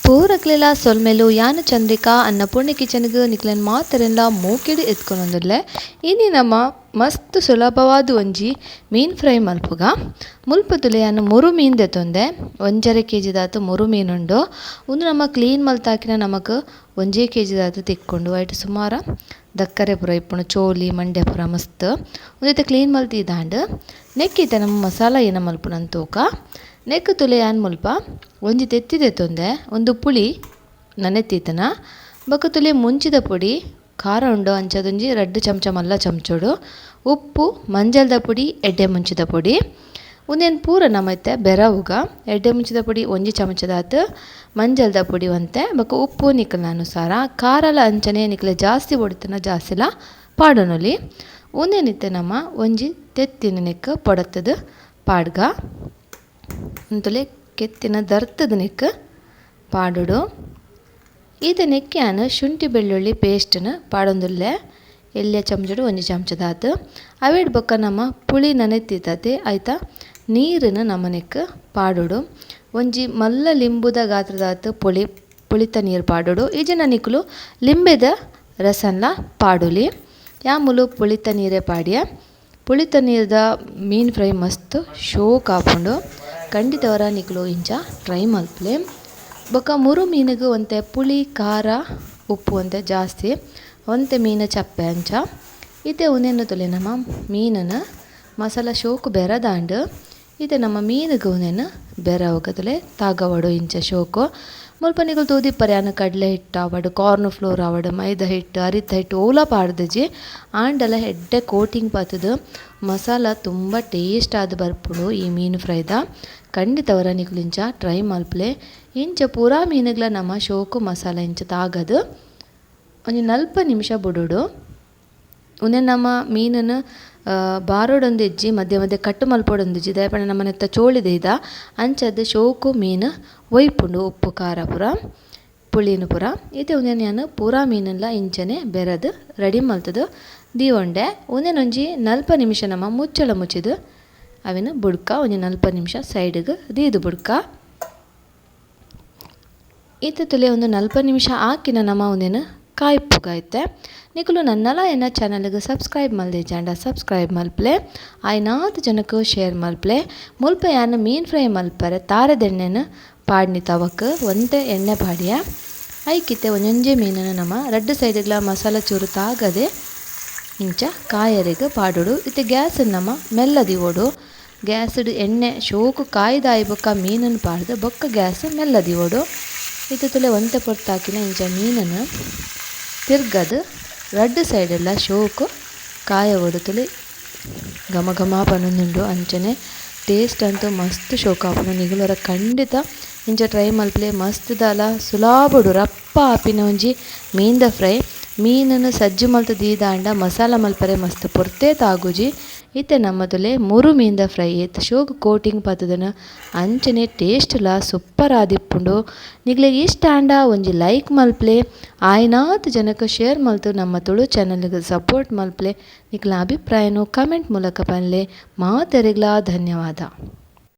ಪೂರಕ್ಲೆಲ ಸೊಲ್ಮೆಲು ಯಾನು ಚಂದ್ರಿಕಾ ಅನ್ನಪೂರ್ಣಿ ಕಿಚನ್ಗೆ ನಿಕ್ಲೆನ್ ಮಾತೆರೆನ್ಲ ಮೂಕಿಡು ಎತ್ಕೊಂಡೊಂದುಲ್ಲೆ ಇನಿ ನಮ್ಮ ಮಸ್ತ್ ಸುಲಭವಾದ ಒಂಜಿ ಮೀನು ಫ್ರೈ ಮಲ್ಪುಗ ಮುಲ್ಪುತುಲೆ ಯಾನು ಮುರು ಮೀನು ದೆತೊಂದೆ 1.5 kg ದಾತು ಮುರು ಮೀನುಂಡು ಉಂದು ನಮ್ಮ ಕ್ಲೀನ್ ಮಲ್ತಾಕಿನ ನಮಕ್ 1 kg ದಾತು ತಿಕ್ಕೊಂಡು ಐಟ್ ಸುಮಾರ ದಕ್ಕರೆ ಪೂರ ಇಪ್ಪುಂಡು ಚೋಲಿ ಮಂಡೆ ಪೂರ ಮಸ್ತ್ ಉಂದೈತೆ ಕ್ಲೀನ್ ಮಲ್ತಿದ್ದಾಂಡ್ ನೆಕ್ಕಿತೆ ನಮ್ಮ ಮಸಾಲ ಏನ ಮಲ್ಪುನಂತೂಕ ನೆಕ್ ತುಲೆ ಯಾನ್ ಮುಲ್ಪ ಒಂಜಿ ತೆತ್ತಿದೆತೊಂದೆ ಒಂದು ಪುಳಿ ನನೆತ್ತಿತನ ಬೊಕ ತುಲೆ ಮುಂಚಿದ ಪೊಡಿ ಖಾರ ಉಂಡು ಅಂಚದೊಂಜಿ 2 ಚಮಚ ಮಲ್ಲ ಚಮಚೋಡು ಉಪ್ಪು ಮಂಜಲ್ದ ಪುಡಿ ಎಡ್ಡೆ ಮುಂಚಿದ ಪೊಡಿ ಉಂದೆನ್ ಪೂರ ನಮೈತೆ ಬೆರವುಗ ಎಡ್ಡೆ ಮುಂಚಿದ ಪೊಡಿ 1 ಚಮಚದಾತು ಮಂಜಲ್ದ ಪುಡಿ ಒಂತೆ ಬೊಕ ಉಪ್ಪು ನಿಕ್ಲೆನ ಅನುಸಾರ ಖಾರಲ ಅಂಚನೆ ನಿಕ್ಲೆ ಜಾಸ್ತಿ ಪೊಡಿತನ ಜಾಸ್ತಿಲ ಪಾಡೊನೊಲಿ ಉಂದೆನಿತ್ತೆ ನಮ್ಮ ಒಂಜಿ ತೆತ್ತಿನ ನೆಕ್ ಪೊಡತ್ತದ ಪಾಡ್ಗ ಅಂತಲೇ ಕೆತ್ತಿನ ದರ್ತದ ನೆಕ್ ಪಾಡುಡು ಇದು ನೆಕ್ಕ್ಯಾನ ಶುಂಠಿ ಬೆಳ್ಳುಳ್ಳಿ ಪೇಸ್ಟ್ನ ಪಾಡೊಂದುಲ್ಲೆ ಎಲ್ಯ ಚಮಚಡು 1 ಚಮಚದಾತು ಅವೇಡ್ ಬೊಕ್ಕ ನಮ್ಮ ಪುಳಿ ನನೆತ್ತಿತತೆ ಐತ ನೀರನ್ನು ನಮ್ಮ ನೆಕ್ ಪಾಡುಡು ಒಂಜಿ ಮಲ್ಲ ಲಿಂಬುದ ಗಾತ್ರದಾತು ಪುಳಿತ ನೀರು ಪಾಡುಡು ಈಜಿನ ನಿಕ್ಲು ಲಿಂಬೆದ ರಸನ್ಲ ಪಾಡುಲಿ ಯಾಮುಲು ಪುಳಿತ ನೀರೇ ಪಾಡ್ಯ ಪುಳಿತ ನೀರ್ದ ಮೀನು ಫ್ರೈ ಮಸ್ತ್ ಶೋಕ್ ಆಪುಂಡು ಖಂಡಿತವರ ನಿಕ್ಲು ಇಂಚ ಟ್ರೈ ಮಲ್ಪಲೆ ಬೊಕ ಮುರು ಮೀನಿಗೆ ಒಂತೆ ಪುಳಿ ಖಾರ ಉಪ್ಪು ಒಂತೆ ಜಾಸ್ತಿ ಒಂತೆ ಮೀನು ಚಪ್ಪೆ ಅಂಚ ಇತ್ತೆ ಉಂದೆನ್ನು ತುಲೆ ನಮ್ಮ ಮೀನನ ಮಸಾಲ ಶೋಕು ಬೆರದಾಂಡ್ ಇತ್ತೆ ನಮ್ಮ ಮೀನಿಗೆ ಉಂದೆನ್ನು ಬೆರ ಹೋಗತಲೆ ತಾಗವಡು ಇಂಚ ಶೋಕು ಮುಲ್ಪ ನಿಕಲು ತೂದಿಪ್ಪರೆ ಯಾನು ಕಡಲೆ ಹಿಟ್ಟು ಆವಡು ಕಾರ್ನ್ ಫ್ಲೋರ್ ಆವಡು ಮೈದಾ ಹಿಟ್ಟು ಅರಿತ ಹಿಟ್ಟು ಓಲ ಪಾಡ್ದಜಿ ಆಂಡಲ ಹೆಡ್ಡೆ ಕೋಟಿಂಗ್ ಪಾತದು ಮಸಾಲ ತುಂಬ ಟೇಸ್ಟ್ ಆದ ಬರ್ಪುಡು ಈ ಮೀನು ಫ್ರೈದ ಖಂಡಿತವರ ನಿಕುಲು ಇಂಚ ಟ್ರೈ ಮಲ್ಪಲೆ ಇಂಚ ಪೂರಾ ಮೀನುಗ್ಲ ನಮ್ಮ ಶೋಕು ಮಸಾಲ ಇಂಚ ತಾಗದು ಒಂಜಿ 40 ನಿಮಿಷ ಬುಡುಡು ಉಂದೆ ನಮ್ಮ ಮೀನನ್ನು ಬಾರೋಡೊಂದು ಇಜ್ಜಿ ಮಧ್ಯೆ ಮಧ್ಯೆ ಕಟ್ಟು ಮಲ್ಪೊಡೊಂದಿಜ್ಜಿ ದಯಪಂಡ ನಮ್ಮ ನೆತ್ತ ಚೋಳಿದೆ ಇದ ಅಂಚದ್ದು ಶೋಕು ಮೀನು ಒಯ್ಪುಂಡು ಉಪ್ಪು ಖಾರ ಪುರ ಪುಳಿನು ಪುರ ಇತ್ತೆ ಉಂದೆನ್ ಯಾನು ಪೂರಾ ಮೀನೆಲ್ಲ ಇಂಚನೆ ಬೆರದು ರೆಡಿ ಮಲ್ತದು ದೀವೊಂಡೆ ಉಂದೆನೊಂಜಿ 40 ನಿಮಿಷ ನಮ್ಮ ಮುಚ್ಚಳ ಮುಚ್ಚಿದು ಅವಿನ ಬುಡ್ಕ ಒಂಜಿ 40 ನಿಮಿಷ ಸೈಡ್ಗೆ ದೀದು ಬುಡ್ಕ ಇತ್ತೆ ತುಲೆ ಒಂದು 40 ನಿಮಿಷ ಹಾಕಿನ ನಮ್ಮ ಒಂದೇನು ಕಾಯ್ಪುಗಾಯ್ತೆ ನಿಕುಲು ನನ್ನಲ ಎನ್ನ ಚಾನಲ್ಗೆ ಸಬ್ಸ್ಕ್ರೈಬ್ ಮಲ್ದೆ ಜಾಂಡ ಸಬ್ಸ್ಕ್ರೈಬ್ ಮಲ್ಪಲೆ ಆಯ್ನಾತ್ ಜನಕ್ಕೂ ಶೇರ್ ಮಲ್ಪಲೆ ಮುಲ್ಪ ಯಾನು ಮೀನು ಫ್ರೈ ಮಲ್ಪರೆ ತಾರದೆಣ್ಣೆನ ಪಾಡ್ನಿ ತವಕ್ ಒಂತೆ ಎಣ್ಣೆ ಪಾಡ್ಯ ಐಕಿತ್ತೆ ಒಂಜೊಂಜೆ ಮೀನನ್ನು ನಮ್ಮ 2 ಸೈಡ್ಗಳ ಮಸಾಲ ಚೂರು ತಾಗದೆ ಇಂಚ ಕಾಯರೆಗೆ ಪಾಡುಡು ಇತ್ತೆ ಗ್ಯಾಸ್ ನಮ್ಮ ಮೆಲ್ಲದಿ ಓಡು ಗ್ಯಾಸ್ಡ್ ಎಣ್ಣೆ ಶೋಕು ಕಾಯ್ದಾಯಿ ಬೊಕ್ಕ ಮೀನನ್ನು ಪಾಡ್ದು ಬೊಕ್ಕ ಗ್ಯಾಸ್ ಮೆಲ್ಲದಿ ಓಡು ಇದು ತುಲೆ ಒಂತೆ ಪೊರ್ತಾಕಿನ ಇಂಚ ಮೀನನ್ನು ತಿರ್ಗದು 2 ಸೈಡೆಲ್ಲ ಶೋಕು ಕಾಯ ಒಡುತ್ತಲೆ ಘಮ ಘಮ ಪನೊಂದುಂಡು ಅಂಚನೆ ಟೇಸ್ಟ್ ಅಂತೂ ಮಸ್ತ್ ಶೋಕ ಆಪುಂಡು ನಿಗುಲರ ಖಂಡಿತ ಇಂಚ ಟ್ರೈ ಮಲ್ಪಲೆ ಮಸ್ತ್ ದಾಲ ಸುಲಾಬುಡು ರಪ್ಪ ಆಪಿನ ಒಂಜಿ ಮೀನ್ದ ಫ್ರೈ ಮೀನನ್ನು ಸಜ್ಜು ಮಲ್ತು ದೀದಾಂಡ ಮಸಾಲ ಮಲ್ಪರೆ ಮಸ್ತ್ ಪೊರ್ತೆ ತಾಗುಜಿ ಇತ್ತೆ ನಮ್ಮದುಲೆ ಮುರು ಮೀನ್ದ ಫ್ರೈ ಏತ್ ಶೋಕು ಕೋಟಿಂಗ್ ಪತ್ತದನ ಅಂಚನೆ ಟೇಸ್ಟ್ಲ ಸೂಪರ್ ಆದಿಪ್ಪುಂಡು ನಿಗ್ಲೆ ಇಷ್ಟ ಆಂಡ ಒಂಜಿ ಲೈಕ್ ಮಲ್ಪಲೆ ಆಯ್ನಾತ್ ಜನಕ್ಕೆ ಶೇರ್ ಮಲ್ತು ನಮ್ಮ ತುಳು ಚಾನಲ್ಗೆ ಸಪೋರ್ಟ್ ಮಲ್ಪಲೆ ನಿಕ್ಲ ಅಭಿಪ್ರಾಯನು ಕಮೆಂಟ್ ಮೂಲಕ ಪನ್ಲೆ ಮಾತೆರೆಗ್ಲ ಧನ್ಯವಾದ.